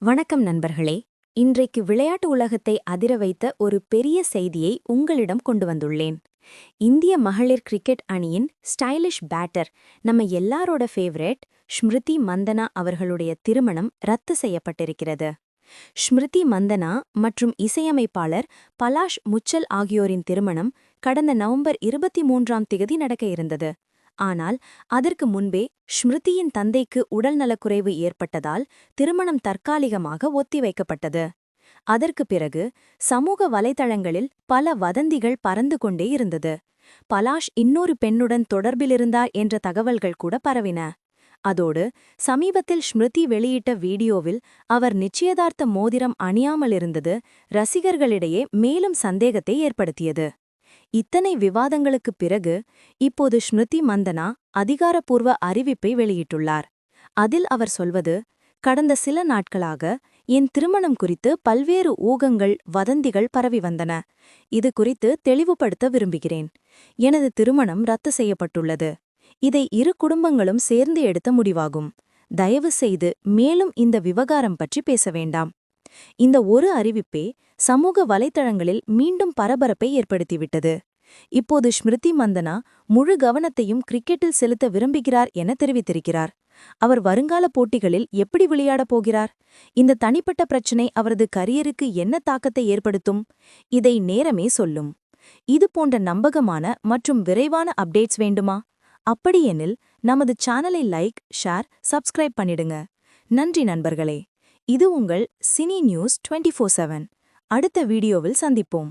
வணக்கம் நண்பர்களே. இன்றைக்கு விளையாட்டு உலகத்தை அதிர வைத்த ஒரு பெரிய செய்தியை உங்களிடம் கொண்டு வந்துள்ளேன். இந்திய மகளிர் கிரிக்கெட் அணியின் ஸ்டைலிஷ் பேட்டர், நம்ம எல்லாரோட ஃபேவரட் ஸ்மிருதி மந்தனா அவர்களுடைய திருமணம் ரத்து செய்யப்பட்டிருக்கிறது. ஸ்மிருதி மந்தனா மற்றும் இசையமைப்பாளர் பலாஷ் முச்சல் ஆகியோரின் திருமணம் கடந்த நவம்பர் 23ஆம் தேதி நடக்க இருந்தது. ஆனால் அதற்கு முன்பே ஸ்மிருதியின் தந்தைக்கு உடல்நலக்குறைவு ஏற்பட்டதால் திருமணம் தற்காலிகமாக ஒத்திவைக்கப்பட்டது. அதற்கு பிறகு சமூக வலைதளங்களில் பல வதந்திகள் பறந்து கொண்டே இருந்தது. பலாஷ் இன்னொரு பெண்ணுடன் தொடர்பிலிருந்தார் என்ற தகவல்கள் கூட பரவின. அதோடு சமீபத்தில் ஸ்மிருதி வெளியிட்ட வீடியோவில் அவர் நிச்சயதார்த்த மோதிரம் அணியாமலிருந்தது ரசிகர்களிடையே மேலும் சந்தேகத்தை ஏற்படுத்தியது. இத்தனை விவாதங்களுக்குப் பிறகு இப்போது ஸ்மிருதி மந்தனா அதிகாரப்பூர்வ அறிவிப்பை வெளியிட்டுள்ளார். அதில் அவர் சொல்வது, கடந்த சில நாட்களாக என் திருமணம் குறித்து பல்வேறு ஊகங்கள், வதந்திகள் பரவி வந்தன. இது குறித்து தெளிவுபடுத்த விரும்புகிறேன். எனது திருமணம் ரத்து செய்யப்பட்டுள்ளது. இதை இரு குடும்பங்களும் சேர்ந்து எடுத்த முடிவாகும். தயவு செய்து மேலும் இந்த விவகாரம் பற்றி பேச வேண்டாம். இந்த ஒரு அறிவிப்பே சமூக வலைத்தளங்களில் மீண்டும் பரபரப்பை ஏற்படுத்திவிட்டது. இப்போது ஸ்மிருதி மந்தனா முழு கவனத்தையும் கிரிக்கெட்டில் செலுத்த விரும்புகிறார் என தெரிவித்திருக்கிறார். அவர் வருங்கால போட்டிகளில் எப்படி விளையாடப் போகிறார்? இந்த தனிப்பட்ட பிரச்சினை அவரது கரியருக்கு என்ன தாக்கத்தை ஏற்படுத்தும்? இதை நேரமே சொல்லும். இது போன்ற நம்பகமான மற்றும் விரைவான அப்டேட்ஸ் வேண்டுமா? அப்படியெனில் நமது சேனலை லைக், ஷேர், சப்ஸ்கிரைப் பண்ணிடுங்க. நன்றி நண்பர்களே. இது உங்கள் சினி நியூஸ் 24/7. அடுத்த வீடியோவில் சந்திப்போம்.